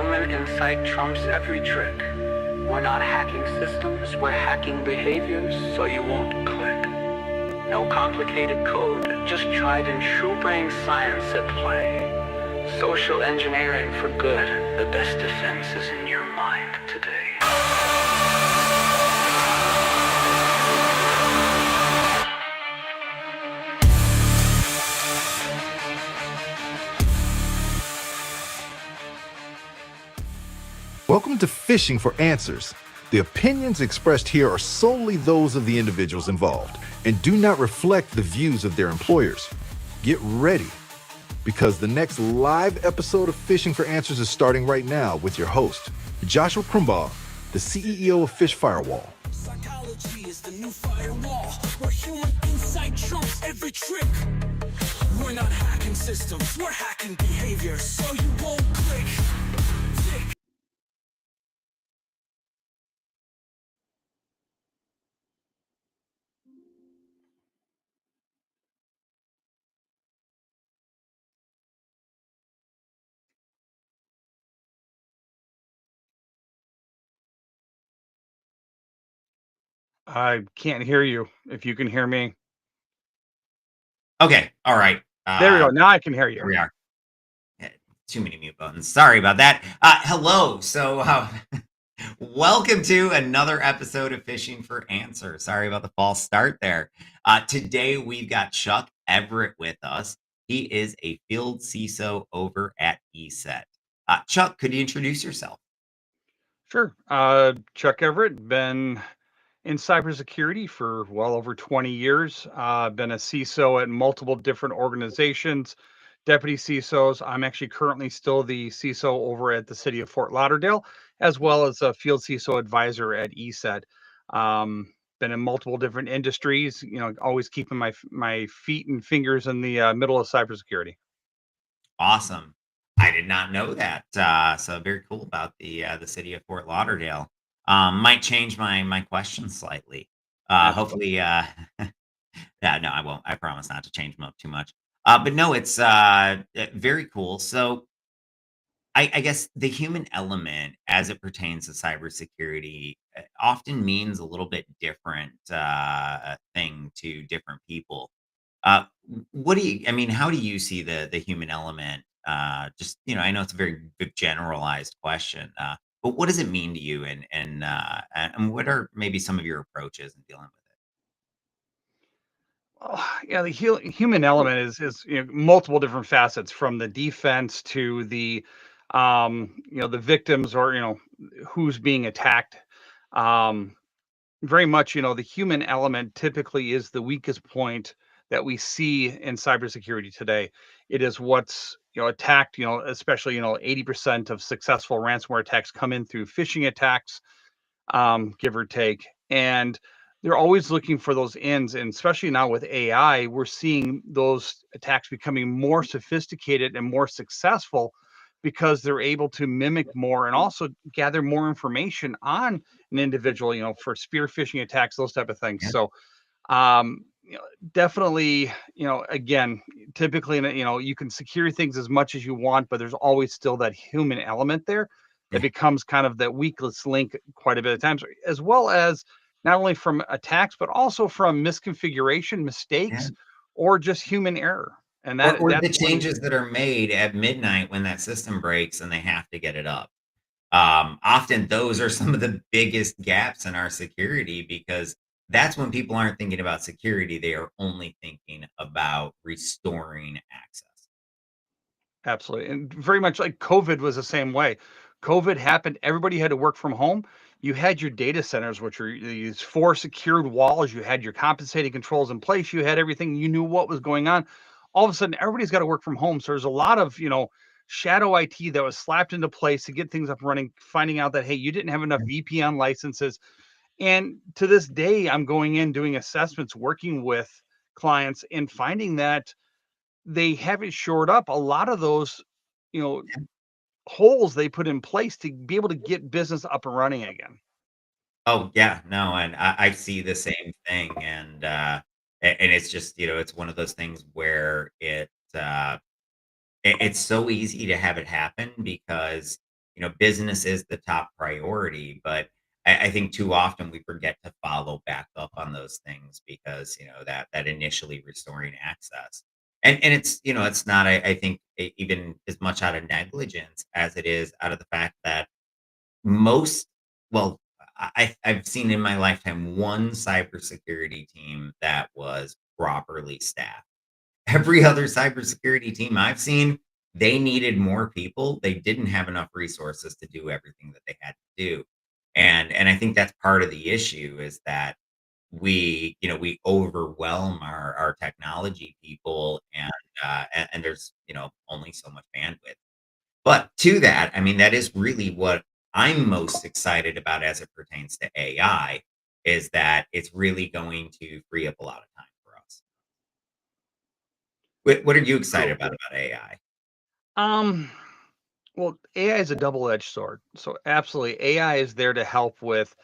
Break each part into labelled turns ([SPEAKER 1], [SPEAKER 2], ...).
[SPEAKER 1] human insight trumps every trick. We're not hacking systems, we're hacking behaviors so you won't click. No complicated code, just tried and true brain science at play. Social engineering for good, the best defense is in your mind today.
[SPEAKER 2] Welcome to Phishing for Answers. The opinions expressed here are solely those of the individuals involved and do not reflect the views of their employers. Get ready, because the next live episode of Phishing for Answers is starting right now with your host, Joshua Crumbaugh, the CEO of Phish Firewall.
[SPEAKER 3] Psychology is the new firewall, where human insight trumps every trick. We're not hacking systems, we're hacking behavior so you won't click.
[SPEAKER 4] I can't hear you. If you can hear me.
[SPEAKER 5] Okay. All right.
[SPEAKER 4] There we go. Now I can hear
[SPEAKER 5] Here
[SPEAKER 4] you.
[SPEAKER 5] we are. Too many mute buttons. Sorry about that. Hello. So, welcome to another episode of Phishing for Answers. Sorry about the false start there. Today we've got Chuck Everette with us. He is a field CISO over at ESET. Chuck, could you introduce yourself?
[SPEAKER 4] Sure. Chuck Everette, been in cybersecurity for well over 20 years. Been a CISO at multiple different organizations, deputy CISOs. I'm actually currently still the CISO over at the city of Fort Lauderdale, as well as a field CISO advisor at ESET. Been in multiple different industries, always keeping my feet and fingers in the middle of cybersecurity.
[SPEAKER 5] Awesome. I did not know that. So very cool about the city of Fort Lauderdale. Might change my question slightly. Hopefully, yeah, no, I won't. I promise not to change them up too much. But no, it's very cool. So I guess the human element, as it pertains to cybersecurity, often means a little bit different thing to different people. What do you? I mean, how do you see the human element? Just I know it's a very big generalized question, but what does it mean to you, and what are maybe some of your approaches in dealing with
[SPEAKER 4] Oh, yeah, the human element is multiple different facets, from the defense to the the victims, or who's being attacked. Um, Very much, the human element typically is the weakest point that we see in cybersecurity today. It is what's attacked. Especially 80% of successful ransomware attacks come in through phishing attacks, give or take. And they're always looking for those ends. And especially now with AI, we're seeing those attacks becoming more sophisticated and more successful, because they're able to mimic more and also gather more information on an individual, for spear phishing attacks, those type of things.
[SPEAKER 5] it?
[SPEAKER 4] So, um, definitely, again, typically, you can secure things as much as you want, but there's always still that human element there that
[SPEAKER 5] Yeah.
[SPEAKER 4] becomes kind of that weakest link quite a bit of times, as well as not only from attacks, but also from misconfiguration,
[SPEAKER 5] Yeah.
[SPEAKER 4] mistakes, or just human error. And
[SPEAKER 5] Or
[SPEAKER 4] that's
[SPEAKER 5] the
[SPEAKER 4] one.
[SPEAKER 5] changes that are made at midnight when that system breaks and they have to get it up. Often those are some of the biggest gaps in our security, because that's when people aren't thinking about security. They are only thinking about restoring access.
[SPEAKER 4] Absolutely. And very much like COVID was the same way. COVID happened, everybody had to work from home. You had your data centers, which are these four secured walls. You had your compensating controls in place. You had everything. You knew what was going on. All of a sudden, everybody's got to work from home. So there's a lot of, shadow IT that was slapped into place to get things up and running, finding out that, hey, you didn't have enough VPN licenses. And to this day, I'm going in, doing assessments, working with clients, and finding that they haven't shored up a lot of those, you know, holes they put in place to be able to get business up and running again.
[SPEAKER 5] Oh yeah, no, and I see the same thing, and it's just it's one of those things where it's so easy to have it happen, because business is the top priority, but I think too often we forget to follow back up on those things because that initially restoring access, and it's not, I think, even as much out of negligence as it is out of the fact that most well, I've seen in my lifetime one cybersecurity team that was properly staffed. Every other cybersecurity team I've seen, they needed more people. They didn't have enough resources to do everything that they had to do. And I think that's part of the issue is that we overwhelm our technology people, and there's only so much bandwidth. But to that, I mean, that is really what I'm most excited about as it pertains to AI, is that it's really going to free up a lot of time for us. What are you excited
[SPEAKER 4] True.
[SPEAKER 5] about AI?
[SPEAKER 4] Um, well, AI is a double-edged sword. So absolutely, AI is there to help with,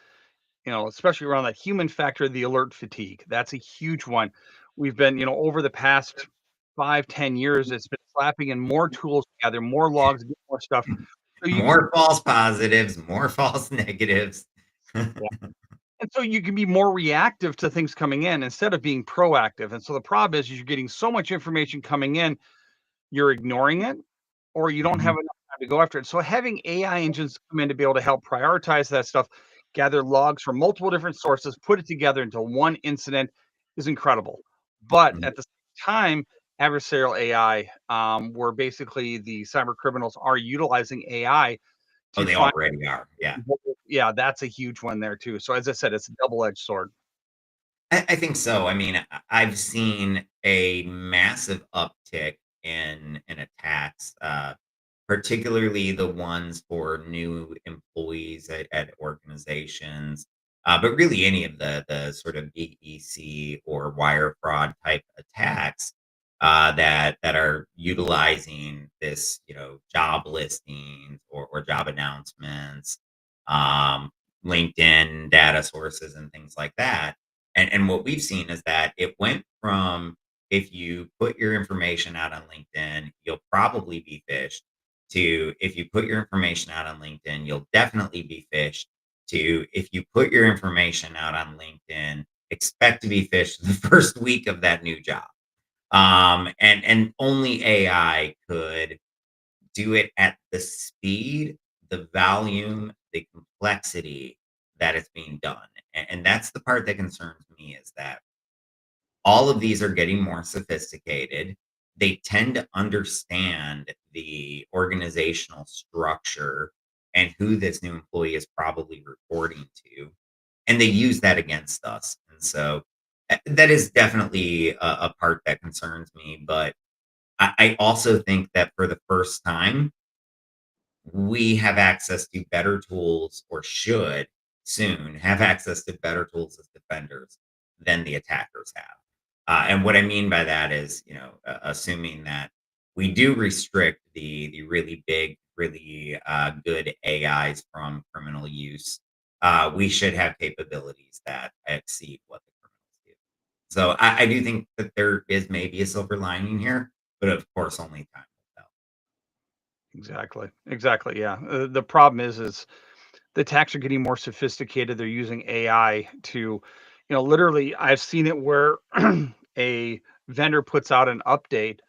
[SPEAKER 4] especially around that human factor, the alert fatigue. That's a huge one. We've been, over the past 5, 10 years, it's been slapping in more tools together, more logs, more stuff. So you can,
[SPEAKER 5] More false positives, more false negatives.
[SPEAKER 4] yeah. And so you can be more reactive to things coming in instead of being proactive. And so the problem is you're getting so much information coming in, you're ignoring it, or you don't have
[SPEAKER 5] Mhm.
[SPEAKER 4] enough time to go after it. So having AI engines come in to be able to help prioritize that stuff, gather logs from multiple different sources, put it together into one incident is incredible. But
[SPEAKER 5] Mhm.
[SPEAKER 4] at the same time, adversarial AI, where basically the cyber criminals are utilizing AI
[SPEAKER 5] Oh,
[SPEAKER 4] to
[SPEAKER 5] they
[SPEAKER 4] find,
[SPEAKER 5] already are. Yeah.
[SPEAKER 4] yeah, that's a huge one there too. So as I said, it's a double-edged sword.
[SPEAKER 5] I think so. I mean, I've seen a massive uptick in attacks, particularly the ones for new employees at organizations, but really any of the sort of BEC or wire fraud type attacks that are utilizing this, job listings or job announcements, um, LinkedIn data sources, and things like that. And what we've seen is that it went from, if you put your information out on LinkedIn, you'll probably be phished, to, if you put your information out on LinkedIn, you'll definitely be phished, to, if you put your information out on LinkedIn, expect to be phished the first week of that new job. And only AI could do it at the speed, the volume, the complexity that it's being done. And that's the part that concerns me, is that all of these are getting more sophisticated. They tend to understand the organizational structure and who this new employee is probably reporting to, and they use that against us. And so that is definitely a part that concerns me. But I also think that for the first time, we have access to better tools, or should soon have access to better tools as defenders than the attackers have. And what I mean by that is, assuming that we do restrict the really big, really good AIs from criminal use, we should have capabilities that exceed what the criminals do. So I do think that there is maybe a silver lining here, but of course, only time will tell.
[SPEAKER 4] Exactly. Exactly. Yeah. The problem is the attacks are getting more sophisticated. They're using AI to, literally, I've seen it where a vendor puts out an update.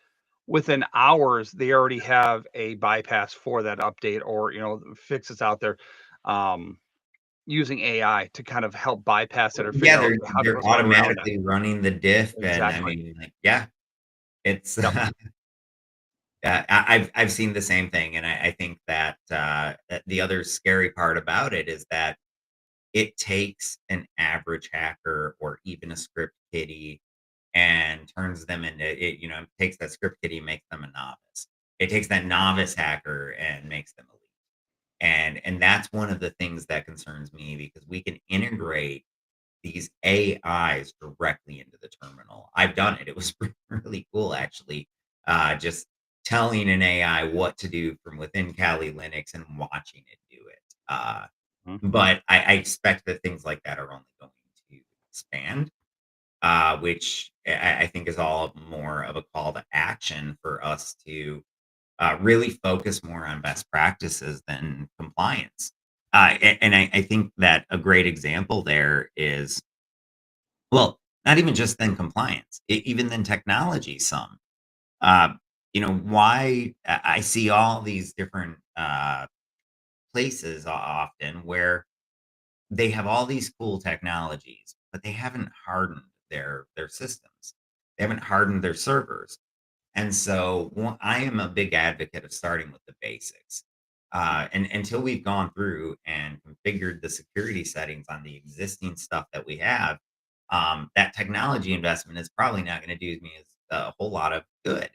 [SPEAKER 4] Within hours, they already have a bypass for that update, or, fixes out there, um, using AI to kind of help bypass it or
[SPEAKER 5] Yeah,
[SPEAKER 4] figure out
[SPEAKER 5] they're
[SPEAKER 4] how to
[SPEAKER 5] they're
[SPEAKER 4] go around it.
[SPEAKER 5] automatically running the diff, and I
[SPEAKER 4] Exactly.
[SPEAKER 5] mean, like, yeah, it's
[SPEAKER 4] Yep.
[SPEAKER 5] yeah, I've seen the same thing, and I think that that the other scary part about it is that it takes an average hacker or even a script kiddie and turns them into it. Takes that script kiddie and makes them a novice. It takes that novice hacker and makes them elite. And that's one of the things that concerns me, because we can integrate these AIs directly into the terminal. I've done it. It was really cool, actually. Just telling an AI what to do from within Kali Linux and watching it do it.
[SPEAKER 4] Mhm.
[SPEAKER 5] But I expect that things like that are only going to expand, which I think is all more of a call to action for us to really focus more on best practices than compliance. And I think that a great example there is, well, not even just then compliance, even then technology. Some, uh, why I see all these different places often where they have all these cool technologies, but they haven't hardened their systems. They haven't hardened their servers. And so I am a big advocate of starting with the basics. And until we've gone through and configured the security settings on the existing stuff that we have, that technology investment is probably not going to do me a whole lot of good.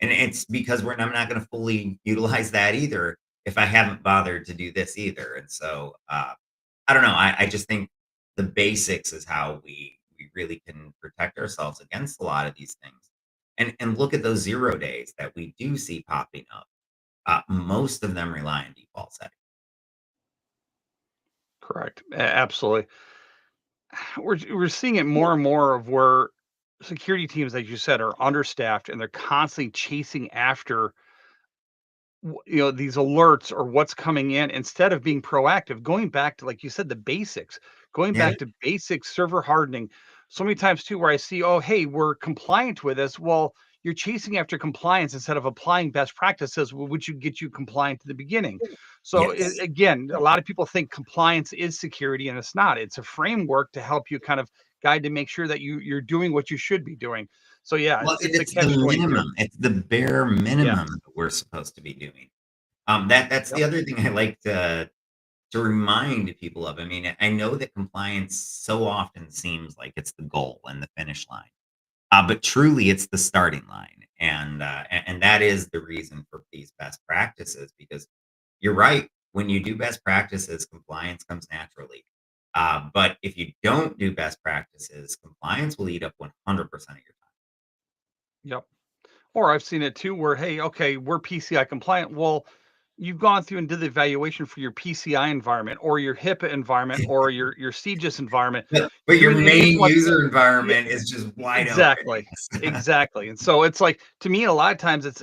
[SPEAKER 5] And it's because I'm not going to fully utilize that either if I haven't bothered to do this either. And so I don't know. I just think the basics is how we really can protect ourselves against a lot of these things. And look at those 0 days that we do see popping up. Most of them rely on default settings.
[SPEAKER 4] Correct. Absolutely. We're seeing it more and more of where security teams, like you said, are understaffed and they're constantly chasing after these alerts or what's coming in instead of being proactive, going back to, like you said, the basics, going
[SPEAKER 5] Yeah.
[SPEAKER 4] back to basic server hardening. So many times too where I see, oh hey, we're compliant with this. Well, you're chasing after compliance instead of applying best practices, which would get you compliant to the beginning. So
[SPEAKER 5] Yes.
[SPEAKER 4] again, a lot of people think compliance is security, and it's not. It's a framework to help you kind of guide to make sure that you're doing what you should be doing. So yeah,
[SPEAKER 5] Well,
[SPEAKER 4] it's a
[SPEAKER 5] it's the
[SPEAKER 4] catch 22.
[SPEAKER 5] minimum. It's the bare
[SPEAKER 4] Yeah.
[SPEAKER 5] minimum that we're supposed to be doing. That's
[SPEAKER 4] Yep.
[SPEAKER 5] the other thing I like to remind people of. I mean, I know that compliance so often seems like it's the goal and the finish line. But truly, it's the starting line, and that is the reason for these best practices. Because you're right, when you do best practices, compliance comes naturally. But if you don't do best practices, compliance will eat up 100% of your
[SPEAKER 4] Yep. Or I've seen it too where, hey, okay, we're PCI compliant. Well, you've gone through and did the evaluation for your PCI environment or your HIPAA environment or your CGIS environment.
[SPEAKER 5] time. But your
[SPEAKER 4] You're the idiot
[SPEAKER 5] main
[SPEAKER 4] wants
[SPEAKER 5] user
[SPEAKER 4] yeah,
[SPEAKER 5] environment is just wide open.
[SPEAKER 4] exactly. Exactly. And so it's like, to me, a lot of times it's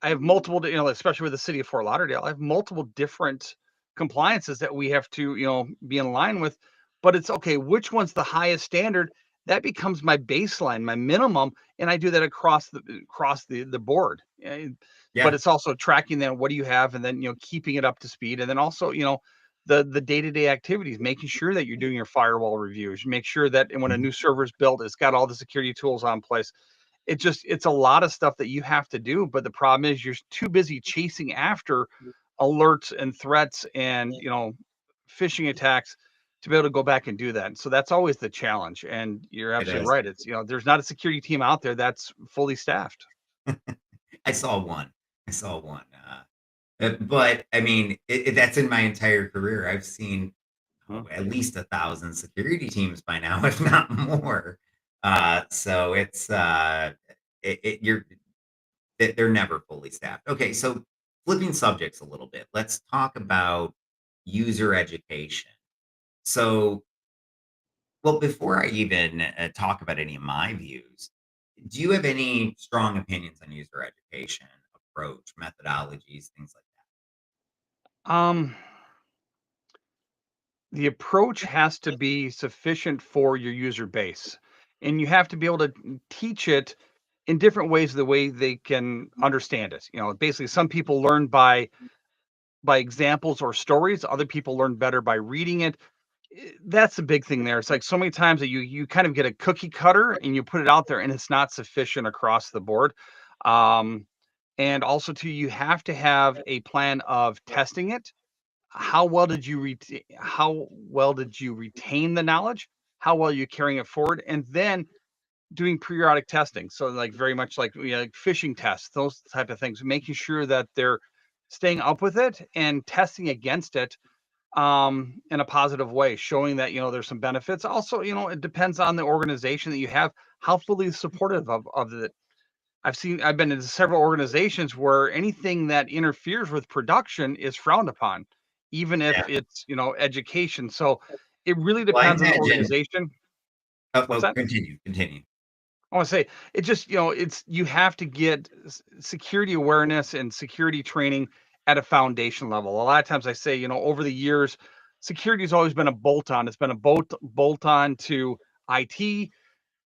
[SPEAKER 4] I have multiple, especially with the city of Fort Lauderdale, I have multiple different compliances that we have to, be in line with. But it's okay, which one's the highest standard? That becomes my baseline, my minimum, and I do that across the board. But
[SPEAKER 5] Yeah.
[SPEAKER 4] it's also tracking then what do you have, and then keeping it up to speed, and then also the day-to-day activities, making sure that you're doing your firewall reviews, make sure that when a
[SPEAKER 5] Mhm.
[SPEAKER 4] new server is built, it's got all the security tools on place. It's a lot of stuff that you have to do, but the problem is you're too busy chasing after alerts and threats and phishing attacks to be able to go back and do that. And so that's always the challenge. And you're
[SPEAKER 5] It
[SPEAKER 4] absolutely
[SPEAKER 5] is.
[SPEAKER 4] right. It's there's not a security team out there that's fully staffed.
[SPEAKER 5] I saw one. I saw one. But I mean, that's in my entire career. I've seen
[SPEAKER 4] Mhm.
[SPEAKER 5] at least 1,000 security teams by now, if not more. So it's you're they're never fully staffed. Okay, so flipping subjects a little bit, let's talk about user education. So, well, before I even talk about any of my views, do you have any strong opinions on user education, approach, methodologies, things like
[SPEAKER 4] Um, the approach has to be sufficient for your user base, and you have to be able to teach it in different ways, the way they can understand it. Basically, some people learn by examples or stories. Other people learn better by reading it. That's the big thing there. It's like so many times that you kind of get a cookie cutter and you put it out there and it's not sufficient across the board. Um, and also too, you have to have a plan of testing it. How well did you retain the knowledge? How well are you carrying it forward? And then doing periodic testing. So like very much like like phishing tests, those type of things, making sure that they're staying up with it and testing against it in a positive way, showing that there's some benefits. Also, it depends on the organization that you have, how fully supportive of it. I've been in several organizations where anything that interferes with production is frowned upon, even if
[SPEAKER 5] that?
[SPEAKER 4] it's education. So it really
[SPEAKER 5] Well, I
[SPEAKER 4] depends on the
[SPEAKER 5] imagine.
[SPEAKER 4] organization.
[SPEAKER 5] Oh,
[SPEAKER 4] What's
[SPEAKER 5] well,
[SPEAKER 4] that?
[SPEAKER 5] continue.
[SPEAKER 4] I want to say it just, it's you have to get security awareness and security training at a foundation level. A lot of times I say, over the years, security has always been a bolt on. It's been a bolt on to IT.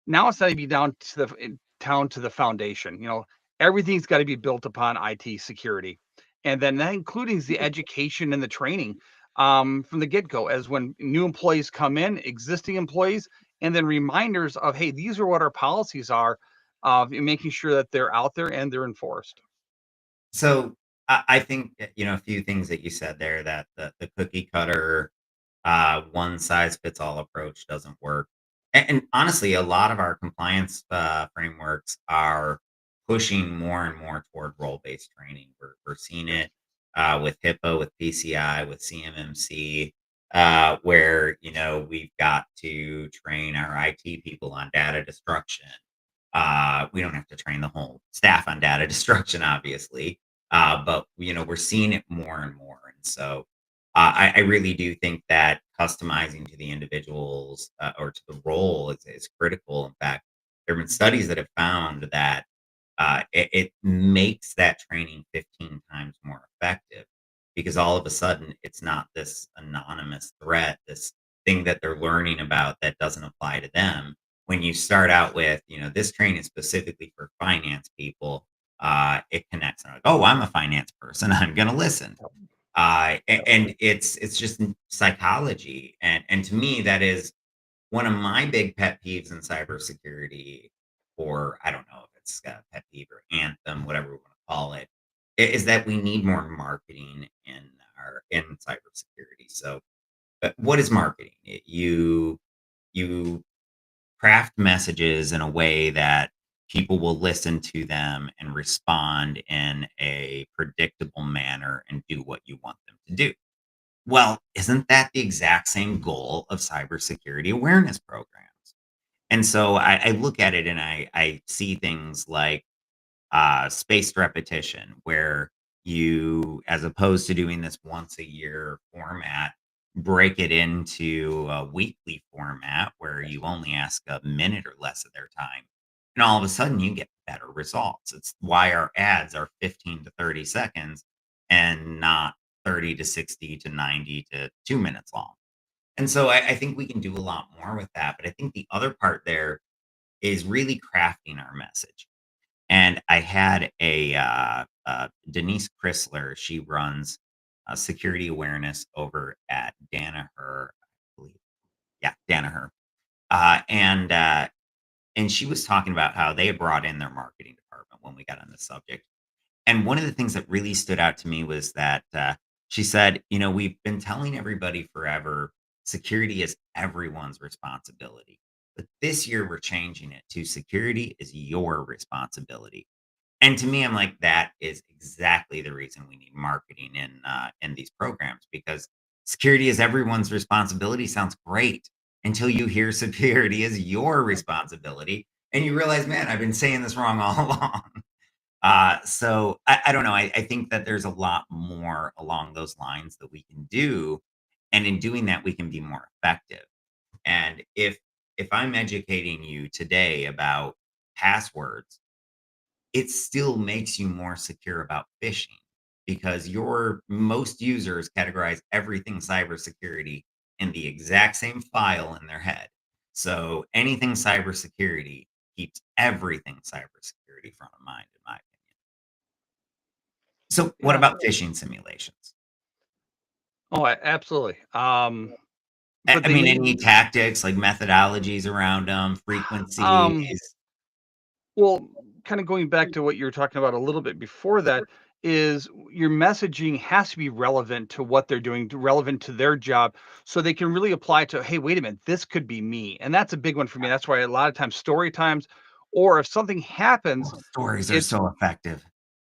[SPEAKER 4] Now it's got to be down to the foundation. Everything's got to be built upon IT security, and then that includes the education and the training from the get go. As when new employees come in, existing employees, and then reminders of, hey, these are what our policies are, making sure that they're out there and they're enforced.
[SPEAKER 5] So I think a few things that you said there, that the cookie cutter one size fits all approach doesn't work. And honestly, a lot of our compliance frameworks are pushing more and more toward role based training. We're seeing it with HIPAA, with PCI, with CMMC, where we've got to train our IT people on data destruction. We don't have to train the whole staff on data destruction, obviously, but we're seeing it more and more, and so I really do think that customizing to the individuals or to the role is critical. In fact, there have been studies that have found that it makes that training 15 times more effective because all of a sudden it's not this anonymous threat, this thing that they're learning about that doesn't apply to them. When you start out with, this training is specifically for finance people, it connects. And like, oh, I'm a finance person. I'm going to listen. And it's just psychology. And to me, that is one of my big pet peeves in cybersecurity, or I don't know if it's a pet peeve or anthem, whatever we want to call it, is that we need more marketing in cybersecurity. So, what is marketing? You craft messages in a way that people will listen to them and respond in a predictable manner and do what you want them to do. Well, isn't that the exact same goal of cybersecurity awareness programs? And so I look at it and I see things like spaced repetition, where you, as opposed to doing this once a year format, break it into a weekly format where you only ask a minute or less of their time. And all of a sudden, you get better results. It's why our ads are 15 to 30 seconds and not 30 to 60 to 90 to 2 minutes long. And so I think we can do a lot more with that. But I think the other part there is really crafting our message. And I had Denise Chrysler. She runs security awareness over at Danaher, I believe. Yeah, Danaher. And she was talking about how they brought in their marketing department when we got on this subject. And one of the things that really stood out to me was that she said, we've been telling everybody forever security is everyone's responsibility. But this year we're changing it to security is your responsibility. And to me, I'm like, that is exactly the reason we need marketing in these programs, because security is everyone's responsibility sounds great until you hear security is your responsibility, and you realize, man, I've been saying this wrong all along. So I don't know. I think that there's a lot more along those lines that we can do, and in doing that, we can be more effective. And if I'm educating you today about passwords, it still makes you more secure about phishing, because your most users categorize everything cybersecurity in the exact same file in their head. So anything cybersecurity keeps everything cybersecurity front of mind, in my opinion. So what
[SPEAKER 4] Yeah.
[SPEAKER 5] about phishing simulations?
[SPEAKER 4] Oh, absolutely.
[SPEAKER 5] I
[SPEAKER 4] But
[SPEAKER 5] I
[SPEAKER 4] they
[SPEAKER 5] mean,
[SPEAKER 4] need,
[SPEAKER 5] any tactics like methodologies around them,
[SPEAKER 4] um,
[SPEAKER 5] frequencies?
[SPEAKER 4] well, kind of going back to what you were talking about a little bit before that, is your messaging has to be relevant to what they're doing, relevant to their job, so they can really apply to, hey, wait a minute, this could be me. And that's a big one for me. That's why a lot of times story times, or if something happens,
[SPEAKER 5] Stories are
[SPEAKER 4] it's
[SPEAKER 5] so effective.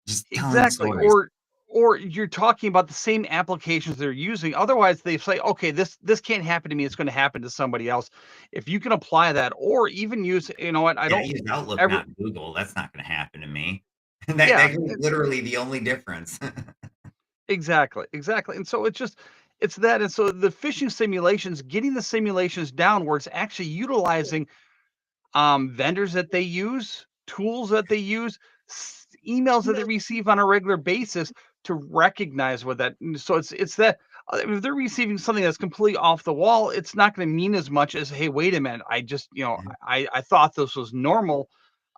[SPEAKER 5] Just telling
[SPEAKER 4] exactly,
[SPEAKER 5] stories.
[SPEAKER 4] or you're talking about the same applications they're using. Otherwise, they say, okay, this can't happen to me. It's going to happen to somebody else. If you can apply that, or even use, what I
[SPEAKER 5] Yeah,
[SPEAKER 4] don't
[SPEAKER 5] use Outlook,
[SPEAKER 4] ever,
[SPEAKER 5] not Google. That's not gonna happen to me. And that
[SPEAKER 4] yeah,
[SPEAKER 5] could be literally the only difference.
[SPEAKER 4] exactly, exactly. And so it's that. And so the phishing simulations, getting the simulations down where it's actually utilizing vendors that they use, tools that they use, emails that they receive on a regular basis to recognize what that. So it's that if they're receiving something that's completely off the wall, it's not going to mean as much as, hey, wait a minute, I just I thought this was normal.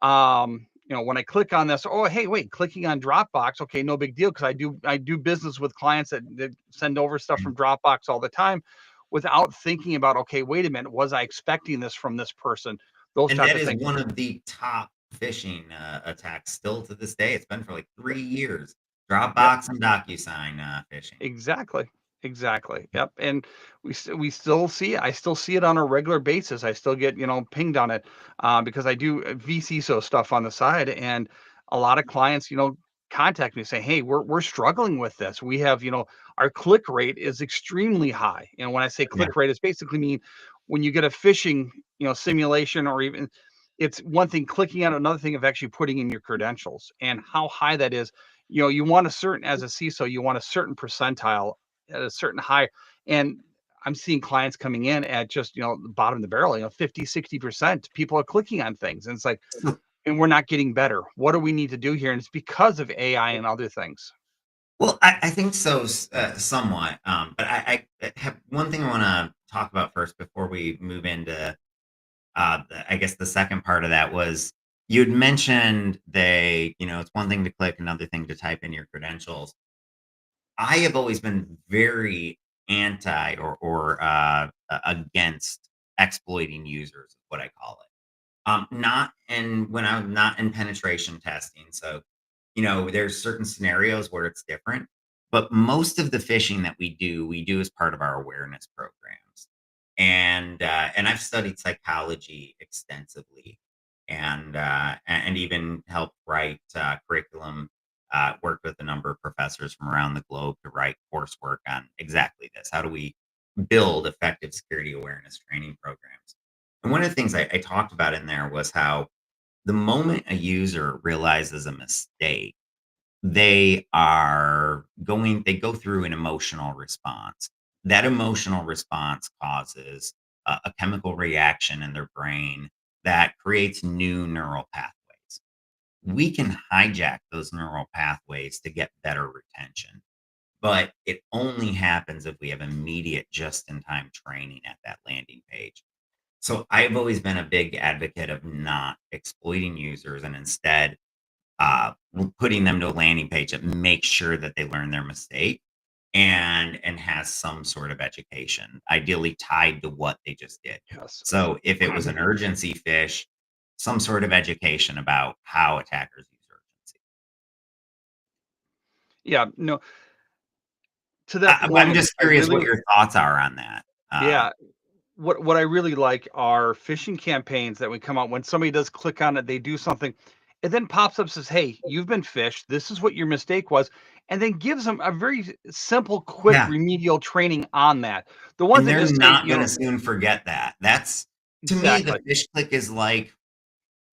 [SPEAKER 4] When I click on this, oh, hey, wait, clicking on Dropbox, okay, no big deal, because I do business with clients that send over stuff from Dropbox all the time without thinking about, okay, wait a minute, was I expecting this from this person? Those
[SPEAKER 5] And
[SPEAKER 4] type
[SPEAKER 5] that
[SPEAKER 4] of
[SPEAKER 5] is
[SPEAKER 4] things.
[SPEAKER 5] one of the top phishing attacks still to this day. It's been for like 3 years. Dropbox and DocuSign phishing.
[SPEAKER 4] Exactly. Exactly. Yep. And we still see it. I still see it on a regular basis. I still get, pinged on it, because I do VCSO stuff on the side, and a lot of clients, contact me saying, "Hey, we're struggling with this. We have, our click rate is extremely high." And when I say
[SPEAKER 5] Yeah.
[SPEAKER 4] click rate, it's basically mean when you get a phishing, simulation, or even it's one thing clicking on it, another thing of actually putting in your credentials and how high that is. You want a certain, as a CISO, you want a certain percentile at a certain high. And I'm seeing clients coming in at just, the bottom of the barrel, 50, 60%. People are clicking on things. And it's like, and we're not getting better. What do we need to do here? And it's because of AI and other things.
[SPEAKER 5] Well, I think so, somewhat. But I have one thing I want to talk about first before we move into, I guess the second part of that was you had mentioned it's one thing to click, another thing to type in your credentials. I have always been very anti or against exploiting users, is what I call it. Not in when I'm not in penetration testing. So, there's certain scenarios where it's different, but most of the phishing that we do as part of our awareness programs. And I've studied psychology extensively, and even helped write curriculum. Worked with a number of professors from around the globe to write coursework on exactly this. How do we build effective security awareness training programs? And one of the things I talked about in there was how the moment a user realizes a mistake, they go through an emotional response. That emotional response causes a chemical reaction in their brain that creates new neural pathways. We can hijack those neural pathways to get better retention, but it only happens if we have immediate just in time training at that landing page. So I've always been a big advocate of not exploiting users and instead putting them to a landing page that makes sure that they learn their mistake and has some sort of education, ideally tied to what they just did.
[SPEAKER 4] Yes.
[SPEAKER 5] So if it was an urgency phish, some sort of education about how attackers use urgency.
[SPEAKER 4] Yeah. No, to that
[SPEAKER 5] I'm
[SPEAKER 4] point,
[SPEAKER 5] just
[SPEAKER 4] I
[SPEAKER 5] curious
[SPEAKER 4] really,
[SPEAKER 5] what your thoughts are on that.
[SPEAKER 4] yeah. What I really like are phishing campaigns that would come out when somebody does click on it, they do something, it then pops up, says, "Hey, you've been phished. This is what your mistake was," and then gives them a very simple, quick
[SPEAKER 5] Yeah.
[SPEAKER 4] remedial training on that. The ones
[SPEAKER 5] And
[SPEAKER 4] that
[SPEAKER 5] they're
[SPEAKER 4] just say,
[SPEAKER 5] not going to soon forget that. That's to me, the
[SPEAKER 4] exactly,
[SPEAKER 5] fish click is like,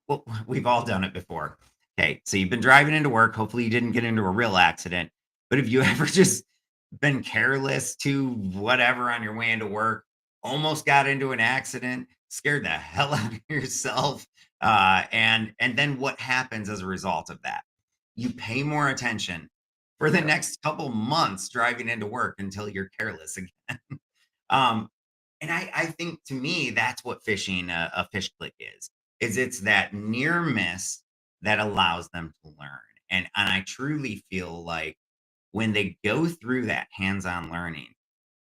[SPEAKER 5] well, we've all done it before. Okay, so you've been driving into work. Hopefully, you didn't get into a real accident. But have you ever just been careless to whatever on your way into work, almost got into an accident, scared the hell out of yourself, and then what happens as a result of that? You pay more attention for the next couple months driving into work until you're careless again. Um, and I think to me, that's what phishing a fish click is it's that near miss that allows them to learn. And I truly feel like when they go through that hands-on learning,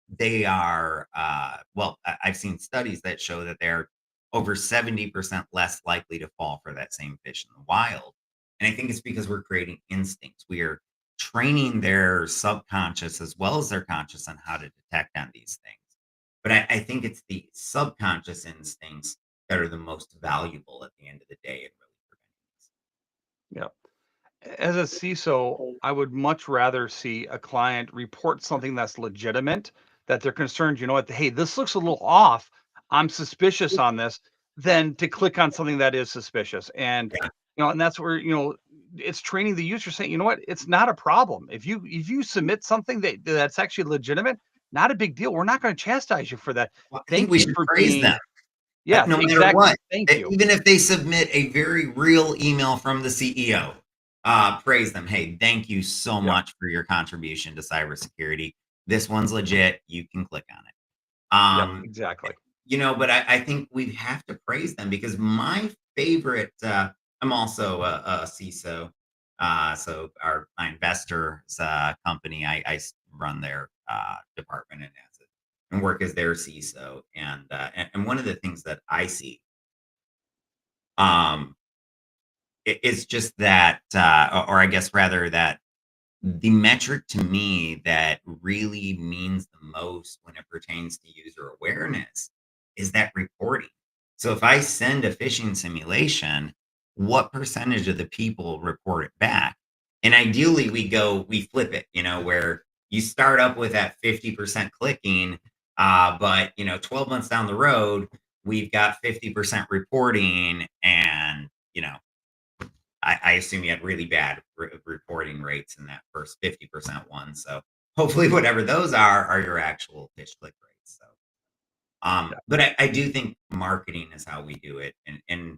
[SPEAKER 5] they are I've seen studies that show that they're over 70% less likely to fall for that same fish in the wild. And I think it's because we're creating instincts. We are training their subconscious as well as their conscious on how to detect on these things. But I think it's the subconscious instincts that are the most valuable at the end of the day in really
[SPEAKER 4] yeah. As a CISO, I would much rather see a client report something that's legitimate, that they're concerned, you know what, hey, this looks a little off. I'm suspicious on this, than to click on something that is suspicious. And,
[SPEAKER 5] preventing.
[SPEAKER 4] and that's where, it's training the user saying, you know what, it's not a problem. If you submit something that's actually legitimate, not a big deal. We're not going to chastise you for that.
[SPEAKER 5] Well, I think
[SPEAKER 4] Thank
[SPEAKER 5] we
[SPEAKER 4] you
[SPEAKER 5] should
[SPEAKER 4] for
[SPEAKER 5] praise them.
[SPEAKER 4] being, Yes,
[SPEAKER 5] no matter
[SPEAKER 4] exactly.
[SPEAKER 5] what.
[SPEAKER 4] Thank you.
[SPEAKER 5] Even if they submit a very real email from the CEO, praise them. Hey, thank you so
[SPEAKER 4] Yep.
[SPEAKER 5] much for your contribution to cybersecurity. This one's legit. You can click on it.
[SPEAKER 4] Yep.
[SPEAKER 5] Um,
[SPEAKER 4] Exactly.
[SPEAKER 5] but I think we have to praise them because my favorite, I'm also a CISO. So my investors company, run their department and work as their CISO. And one of the things that I see um, is just that, or I guess rather that the metric to me that really means the most when it pertains to user awareness is that reporting. So if I send a phishing simulation, what percentage of the people report it back? And ideally we flip it, where you start up with that 50% clicking, but 12 months down the road, we've got 50% reporting and I assume you had really bad reporting rates in that first 50% one. So hopefully, whatever those are your actual pitch click rates. So,
[SPEAKER 4] Yeah.
[SPEAKER 5] but I do think marketing is how we do it, and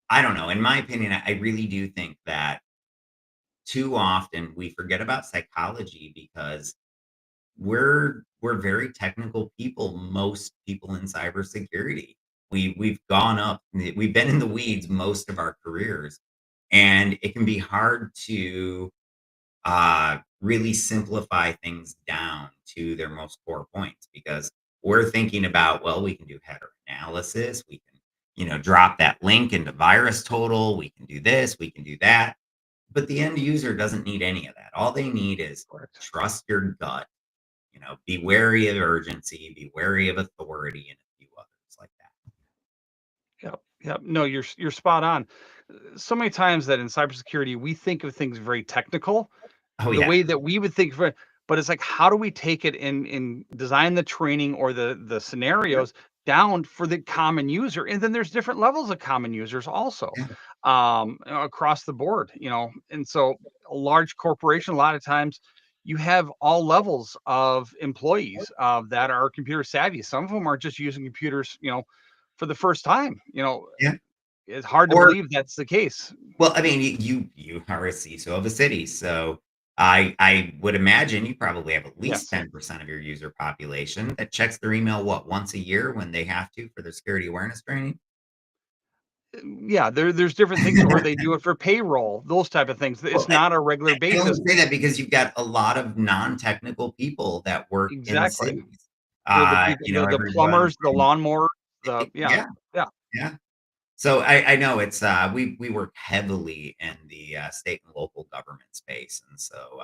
[SPEAKER 5] I don't know. In my opinion, I really do think that too often we forget about psychology because we're very technical people. Most people in cybersecurity, we've gone up, we've been in the weeds most of our careers, and it can be hard to really simplify things down to their most core points because we're thinking about, well, we can do header analysis, we can, drop that link into virus total, we can do this, we can do that. But the end user doesn't need any of that. All they need is
[SPEAKER 4] Correct.
[SPEAKER 5] trust your gut, be wary of urgency, be wary of authority, and a few others like that.
[SPEAKER 4] Yep. Yep. No, you're spot on. So many times that in cybersecurity we think of things very technical,
[SPEAKER 5] Oh
[SPEAKER 4] the
[SPEAKER 5] yeah.
[SPEAKER 4] way that we would think of it, but it's like, how do we take it and design the training or the scenarios down for the common user? And then there's different levels of common users also,
[SPEAKER 5] Yeah.
[SPEAKER 4] across the board, And so a large corporation, a lot of times you have all levels of employees that are computer savvy. Some of them are just using computers, for the first time.
[SPEAKER 5] Yeah.
[SPEAKER 4] It's hard to
[SPEAKER 5] Or
[SPEAKER 4] believe that's the case.
[SPEAKER 5] well, I mean, you are a CISO of a city, so I would imagine you probably have at least
[SPEAKER 4] Yes.
[SPEAKER 5] 10% of your user population that checks their email, what, once a year when they have to for their security awareness training?
[SPEAKER 4] Yeah, there's different things, or they do it for payroll, those type of things.
[SPEAKER 5] Well,
[SPEAKER 4] It's not a regular
[SPEAKER 5] I only
[SPEAKER 4] basis.
[SPEAKER 5] say that because you've got a lot of non-technical people that work in
[SPEAKER 4] Exactly.
[SPEAKER 5] cities.
[SPEAKER 4] They're the people, the
[SPEAKER 5] Everyone
[SPEAKER 4] plumbers, the
[SPEAKER 5] from
[SPEAKER 4] lawnmowers, yeah,
[SPEAKER 5] yeah,
[SPEAKER 4] yeah,
[SPEAKER 5] yeah. So I know it's we work heavily in the state and local government space, and so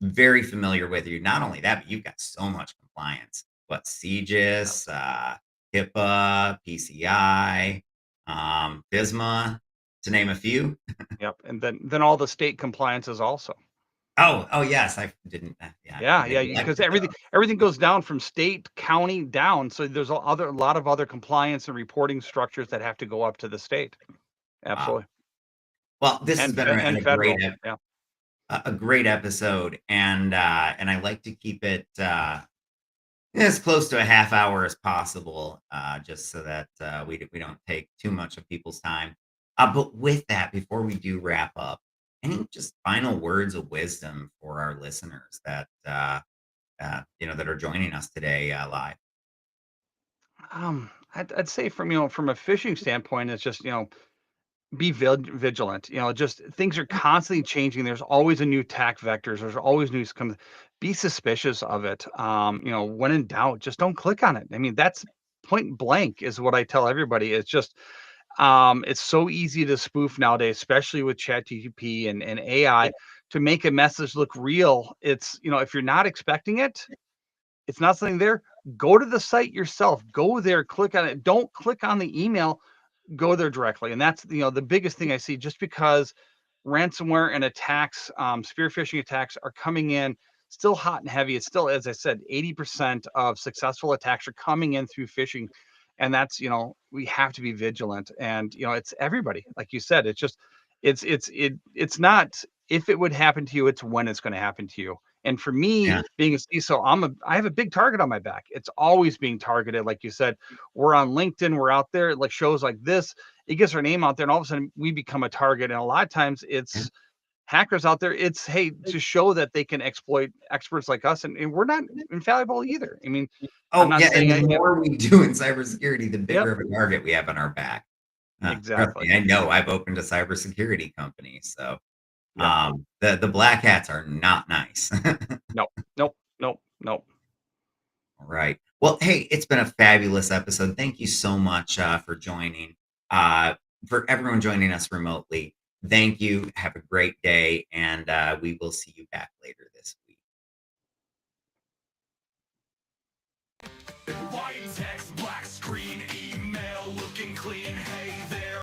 [SPEAKER 5] very familiar with you. Not only that, but you've got so much compliance. What
[SPEAKER 4] yeah,
[SPEAKER 5] CGIS, HIPAA, PCI, FISMA, to name a few.
[SPEAKER 4] yep, and then all the state compliances also.
[SPEAKER 5] Oh yes, I didn't. Yeah,
[SPEAKER 4] Yeah, yeah, because
[SPEAKER 5] neglected those.
[SPEAKER 4] everything goes down from state, county, down, so there's a lot of other compliance and reporting structures that have to go up to the state.
[SPEAKER 5] Wow.
[SPEAKER 4] Absolutely.
[SPEAKER 5] Well, this has been
[SPEAKER 4] And federal, yeah.
[SPEAKER 5] a great episode, and I like to keep it as close to a half hour as possible, just so that we don't take too much of people's time. But with that, before we do wrap up, any just final words of wisdom for our listeners that that are joining us today live?
[SPEAKER 4] I'd say from a phishing standpoint, it's just, be vigilant. Just things are constantly changing. There's always a new attack vectors. There's always news comes. Be suspicious of it. When in doubt, just don't click on it. I mean, that's point blank is what I tell everybody. It's just it's so easy to spoof nowadays, especially with ChatGPT and AI, to make a message look real. It's, if you're not expecting it, it's not something there. Go to the site yourself. Go there, click on it. Don't click on the email, go there directly. And that's, the biggest thing I see, just because ransomware and attacks, spear phishing attacks are coming in still hot and heavy. It's still, as I said, 80% of successful attacks are coming in through phishing. And that's, we have to be vigilant. And, it's everybody. Like you said, it's just, it's not if it would happen to you, it's when it's going to happen to you. And for me,
[SPEAKER 5] Yeah.
[SPEAKER 4] being a CISO, I have a big target on my back. It's always being targeted. Like you said, we're on LinkedIn, we're out there, like shows like this, it gets our name out there, and all of a sudden we become a target. And a lot of times
[SPEAKER 5] Yeah.
[SPEAKER 4] it's hackers out there. It's, hey, to show that they can exploit experts like us, and we're not infallible either. I mean, I'm
[SPEAKER 5] Oh,
[SPEAKER 4] not
[SPEAKER 5] yeah, and
[SPEAKER 4] saying
[SPEAKER 5] the more we do in cybersecurity, the
[SPEAKER 4] yep,
[SPEAKER 5] bigger of a target we have on our back. Trust
[SPEAKER 4] exactly.
[SPEAKER 5] me, I know. I've opened a cybersecurity company, so
[SPEAKER 4] Yep.
[SPEAKER 5] the black hats are not nice.
[SPEAKER 4] Nope. Nope. Nope. Nope.
[SPEAKER 5] All right. Well, hey, it's been a fabulous episode. Thank you so much for joining. Uh, for everyone joining us remotely, thank you. Have a great day, and we will see you back later this week.
[SPEAKER 3] White text, black